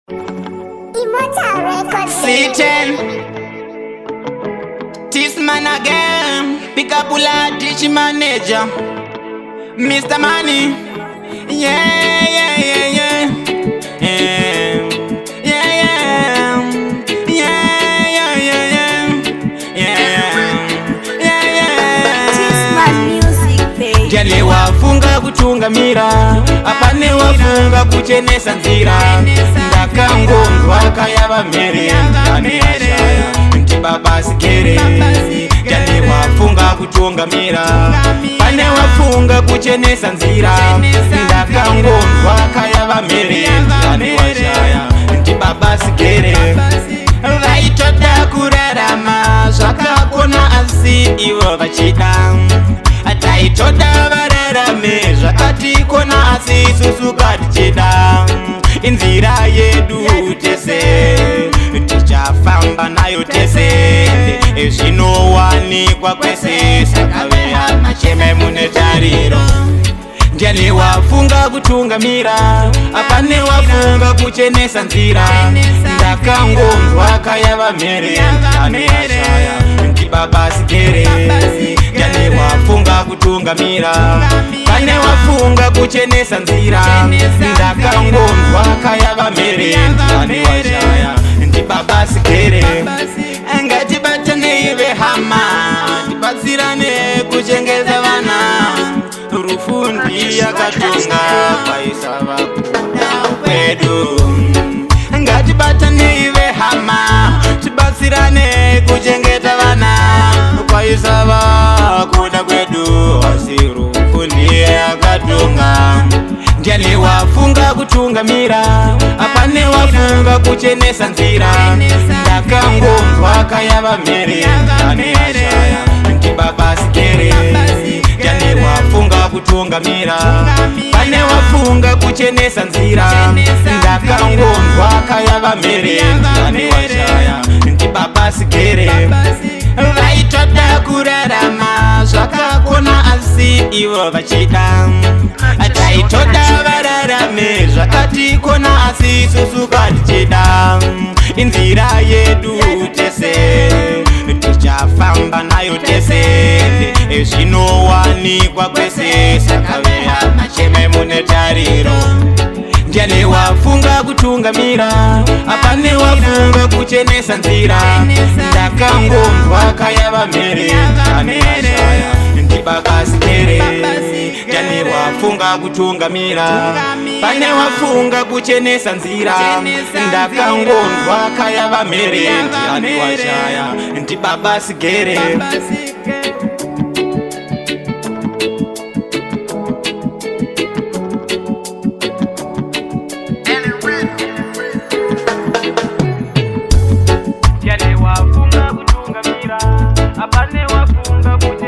Immortal Records. C10 This man again. Pick up Ula, teach manager Mr. Money. Yeah, yeah, yeah, yeah. Jale wafunga kutungamira, apane wafunga kuchenesa nzira. Ndakangondwa kayaba mere, ndani ashaya, ntibaba sikere. Jale wafunga kutungamira, pane wafunga kuchenesa nzira. Ndakangondwa kayaba mere, ndani ashaya, ntibaba sikere. Vaitoda kurarama, zvakakona asi ivo vachida. Ataitoda vararame, zvakatikona asi isusu katichida. Inzira yedu tese, tichafamba nayo tese. Zvinowanikwa kwese, saka veya macheme mune tariro. Ndiani wafunga kutungamira, apane wafunga kuchenesa nzira. Ndakangondwa kayava mere, ndani ashaya, ntibaba sikere. Ndiani wafunga kutungamira, pane wafunga kuchenesa nzira. Ndakangondwa kayava mere, ndani ashaya, ntibaba sikere. Ngatibatane ive hama, tibatsirane kuchengeta vana. Rufundi yakatunga paisa vakuna kwedu. Ngatibatane ive hama, tibatsirane kuchengeta vana. Paisa vakuna kwedu, asi rufundi yakatunga. Ndiani wafunga kutungamira, apane wafunga kuchenesa nzira. Ndakangondwa kayava mere, ndani ashaya, ntibaba sikere. Ndiani wafunga kutungamira, pane wafunga kuchenesa nzira. Ndakangondwa kayava mere, ndani ashaya, ntibaba sikere. Vaitoda kurarama, zvakakona asi ivo vachida. Ataitoda vararame, zvakatikona asi isusu katichida. Inzira yedu tese, tichafamba nayo tese. Zvinowanikwa kwese, saka veya macheme mune tariro. Ndiani wafunga kutungamira, apane wafunga kuchenesa nzira. Ndakangondwa kayava mere, ndani ashaya, ntibaba sikere. Ndiani wafunga kutungamira, pane wafunga kuchenesa nzira. Ndakangondwa kayava mere, ndani ashaya, ntibaba sikere. Ndiani wafunga kutungamira, apane wafunga kuchenesa